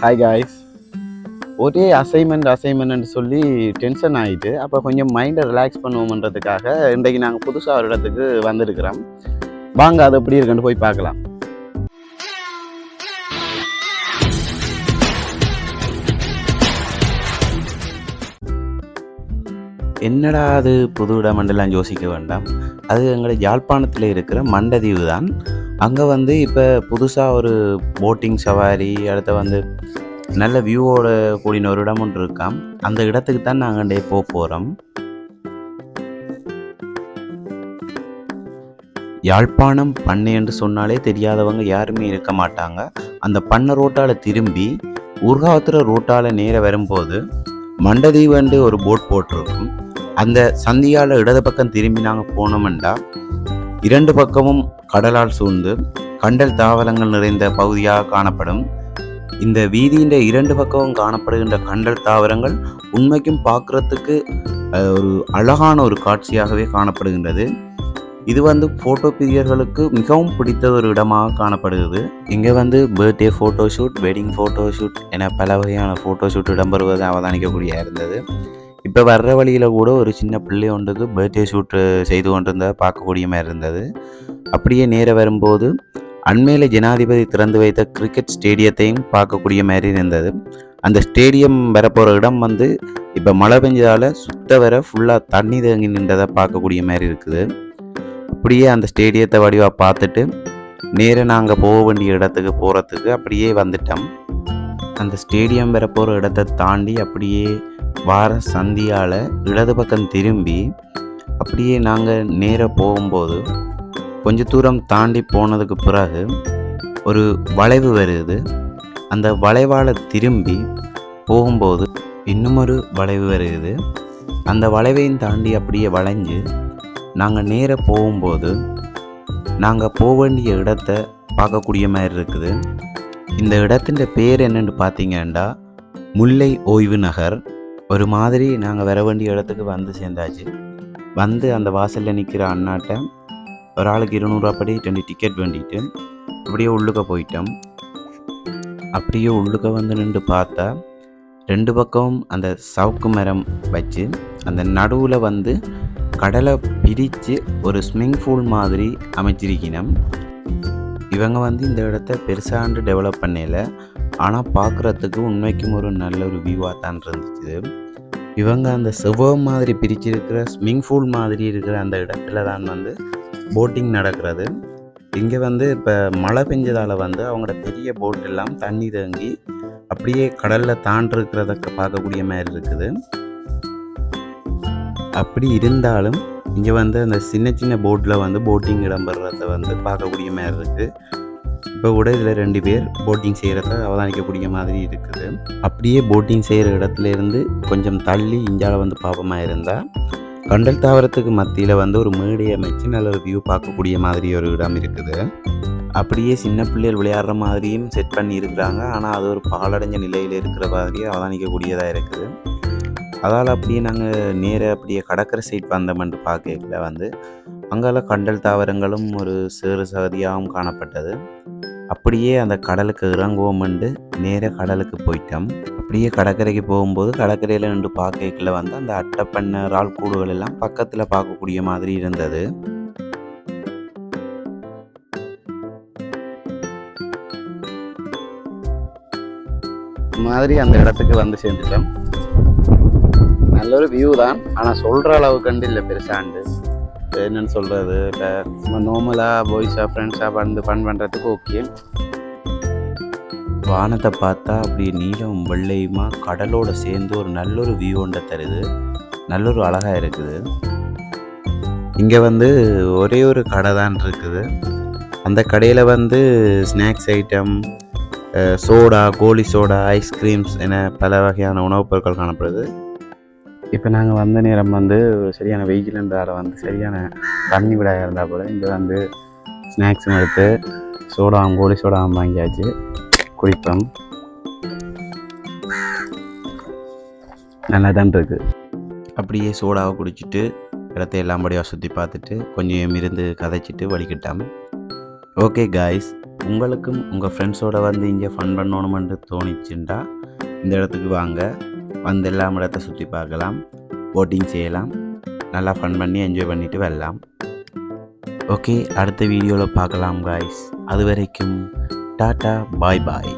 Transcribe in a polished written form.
Hi guys. ஒரே assignment சொல்லி tension ஆகிட்டு அப்போ கொஞ்சம் மைண்டை ரிலாக்ஸ் பண்ணுவோம்ன்றதுக்காக இன்றைக்கு நாங்கள் புதுசாக ஒரு இடத்துக்கு வந்திருக்கிறோம். வாங்க அது எப்படி இருக்குன்னு போய் பார்க்கலாம். என்னடா அது புது இடமெண்டெல்லாம் யோசிக்க வேண்டாம். அது எங்களை யாழ்ப்பாணத்தில் இருக்கிற மண்டதீவு தான். அங்கே இப்போ புதுசாக ஒரு போட்டிங் சவாரி, அடுத்த நல்ல வியூவோட கூடின ஒரு இடம் ஒன்று இருக்காம். அந்த இடத்துக்கு தான் நாங்கள் போக போகிறோம். யாழ்ப்பாணம் பண்ணை என்று சொன்னாலே தெரியாதவங்க யாருமே இருக்க மாட்டாங்க. அந்த பண்ணை ரோட்டால் திரும்பி ஊர்காவத்துற ரோட்டால் நேர வரும்போது மண்டதீவு ஒரு போட் போட்டிருக்கும். அந்த சந்தியால் இடது பக்கம் திரும்பி நாங்கள் போனோம்னா இரண்டு பக்கமும் கடலால் சூழ்ந்து கண்டல் தாவரங்கள் நிறைந்த பகுதியாக காணப்படும். இந்த வீதியின் இரண்டு பக்கமும் காணப்படுகின்ற கண்டல் தாவரங்கள் உண்மைக்கும் பார்க்குறதுக்கு ஒரு அழகான ஒரு காட்சியாகவே காணப்படுகின்றது. இது ஃபோட்டோ பிரியர்களுக்கு மிகவும் பிடித்த ஒரு இடமாக காணப்படுகிறது. இங்கே பர்த்டே ஃபோட்டோஷூட், வெட்டிங் ஃபோட்டோஷூட் என பல வகையான ஃபோட்டோஷூட் இடம்பெறுவதை அவதானிக்கக்கூடிய இருந்தது. இப்போ வர்ற வழியில் கூட ஒரு சின்ன பிள்ளை ஒன்றுக்கு பர்த்டே ஷூட் செய்து கொண்டிருந்ததை பார்க்கக்கூடிய மாதிரி இருந்தது. அப்படியே நேர வரும்போது அண்மையில் ஜனாதிபதி திறந்து வைத்த கிரிக்கெட் ஸ்டேடியத்தையும் பார்க்கக்கூடிய மாதிரி இருந்தது. அந்த ஸ்டேடியம் வரப்போகிற இடம் இப்போ மழை பெஞ்சதால் சுத்த வர ஃபுல்லாக தண்ணி தேங்கி நின்றதை பார்க்கக்கூடிய மாதிரி இருக்குது. அப்படியே அந்த ஸ்டேடியத்தை வடிவாக பார்த்துட்டு நேர நாங்கள் போக வேண்டிய இடத்துக்கு போகிறதுக்கு அப்படியே வந்துட்டோம். அந்த ஸ்டேடியம் வரப்போகிற இடத்தை தாண்டி அப்படியே வார சந்தியால் இடது பக்கம் திரும்பி அப்படியே நாங்கள் நேர போகும்போது கொஞ்ச தூரம் தாண்டி போனதுக்கு பிறகு ஒரு வளைவு வருது. அந்த வளைவால் திரும்பி போகும்போது இன்னும் ஒரு வளைவு வருது. அந்த வளைவையும் தாண்டி அப்படியே வளைஞ்சு நாங்கள் நேர போகும்போது நாங்கள் போக வேண்டிய இடத்த பார்க்கக்கூடிய மாதிரி இருக்குது. இந்த இடத்தின் பேர் என்னென்னு பார்த்தீங்கன்னா முல்லை ஓய்வு நகர். ஒரு மாதிரி நாங்கள் வர வேண்டிய இடத்துக்கு சேர்ந்தாச்சு. அந்த வாசலில் நிற்கிற அண்ணாட்ட ஒரு ஆளுக்கு 200 படி 2 டிக்கெட் வேண்டிட்டு அப்படியே உள்ளுக்க போயிட்டோம். அப்படியே உள்ளுக்க நின்று பார்த்தா ரெண்டு பக்கமும் அந்த சவுக்கு மரம் வச்சு அந்த நடுவில் கடலை பிரித்து ஒரு ஸ்விம்மிங் பூல் மாதிரி அமைச்சிருக்கணும். இவங்க இந்த இடத்த பெருசாண்டு டெவலப் பண்ணல, ஆனால் பார்க்குறதுக்கு உண்மைக்கும் ஒரு நல்ல ஒரு வியூவாக தான் இருந்துச்சு. இவங்க அந்த செவ்வம் மாதிரி பிரிச்சிருக்கிற ஸ்விம்மிங் பூல் மாதிரி இருக்கிற அந்த இடத்துல தான் போட்டிங் நடக்கிறது. இங்கே இப்போ மழை பெஞ்சதால் அவங்களோட பெரிய போட் எல்லாம் தண்ணி தேங்கி அப்படியே கடலில் தாண்டிருக்கிறத பார்க்கக்கூடிய மாதிரி இருக்குது. அப்படி இருந்தாலும் இங்கே அந்த சின்ன சின்ன போட்டில் போட்டிங் இடம்பெறத பார்க்கக்கூடிய மாதிரி இருக்குது. இப்போ கூட இதில் 2 பேர் போட்டிங் செய்கிறத அவதானிக்கக்கூடிய மாதிரி இருக்குது. அப்படியே போட்டிங் செய்கிற இடத்துலேருந்து கொஞ்சம் தள்ளி இஞ்சால பாப்பமாக இருந்தால் கண்டல் தாவரத்துக்கு மத்தியில் ஒரு மேடையை அமைச்சு நல்ல ஒரு வியூ பார்க்கக்கூடிய மாதிரி ஒரு இடம் இருக்குது. அப்படியே சின்ன பிள்ளைகள் விளையாடுற மாதிரியும் செட் பண்ணி இருக்கிறாங்க. ஆனால் அது ஒரு பாலடைஞ்ச நிலையில் இருக்கிற மாதிரியே அவதானிக்கக்கூடியதாக இருக்குது. அதால் அப்படியே நாங்கள் நேர அப்படியே கடற்கரை சைட் வந்தோம்னு பார்க்கல அங்கால கண்டல் தாவரங்களும் ஒரு சேறு சகதியாகவும் காணப்பட்டது. அப்படியே அந்த கடலுக்கு இறங்குவோம்ண்டு நேர கடலுக்கு போயிட்டோம். அப்படியே கடற்கரைக்கு போகும்போது கடற்கரையில் நின்று பார்க்கல அந்த அட்டைப்பண்ணை இறால் கூடுகள் எல்லாம் பக்கத்தில் பார்க்கக்கூடிய மாதிரி இருந்தது. மாதிரி அந்த இடத்துக்கு சேர்ந்துட்டோம். நல்ல ஒரு வியூ தான், ஆனால் சொல்கிற அளவுக்கு இல்லை பெருசாண்டு. என்னென்னு சொல்கிறது, இப்போ நம்ம நார்மலாக பாய்ஸாக ஃப்ரெண்ட்ஸாக ஃபன் பண்ணுறதுக்கு ஓகே. வானத்தை பார்த்தா அப்படியே நீலம் வெள்ளையுமா கடலோடு சேர்ந்து ஒரு நல்ல ஒரு வியூ ஒன்றை தருது. நல்ல ஒரு அழகாக இருக்குது. இங்கே ஒரே ஒரு கடை தான் இருக்குது. அந்த கடையில் ஸ்நாக்ஸ் ஐட்டம், சோடா, கோலி சோடா, ஐஸ்கிரீம்ஸ் என பல வகையான உணவுப் பொருட்கள் காணப்படுது. இப்போ நாங்கள் வந்த நேரம் சரியான வெயில்ன்றால் சரியான தண்ணி விடாக இருந்தால் போல் இங்கே ஸ்நாக்ஸும் எடுத்து சோடாவும் கோலி சோடாவும் வாங்கியாச்சு குடிப்போம். நல்லா தான் இருக்குது. அப்படியே சோடாவை குடிச்சிட்டு இடத்த எல்லாம் படியாக சுற்றி பார்த்துட்டு கொஞ்சம் இருந்து கதைச்சிட்டு வலிக்கிட்டோம். ஓகே காய்ஸ், உங்களுக்கும் உங்கள் ஃப்ரெண்ட்ஸோடு வந்து இங்கே ஃபன் பண்ணணுமென்று தோணிச்சுண்டா இந்த இடத்துக்கு வாங்க, வந்து எல்லாம் இடத்த சுற்றி பார்க்கலாம், போட்டிங் செய்யலாம், நல்லா ஃபன் பண்ணி என்ஜாய் பண்ணிவிட்டு வரலாம். ஓகே, அடுத்த வீடியோவில் பார்க்கலாம் காய்ஸ். அது வரைக்கும் டாட்டா, பாய் பாய்.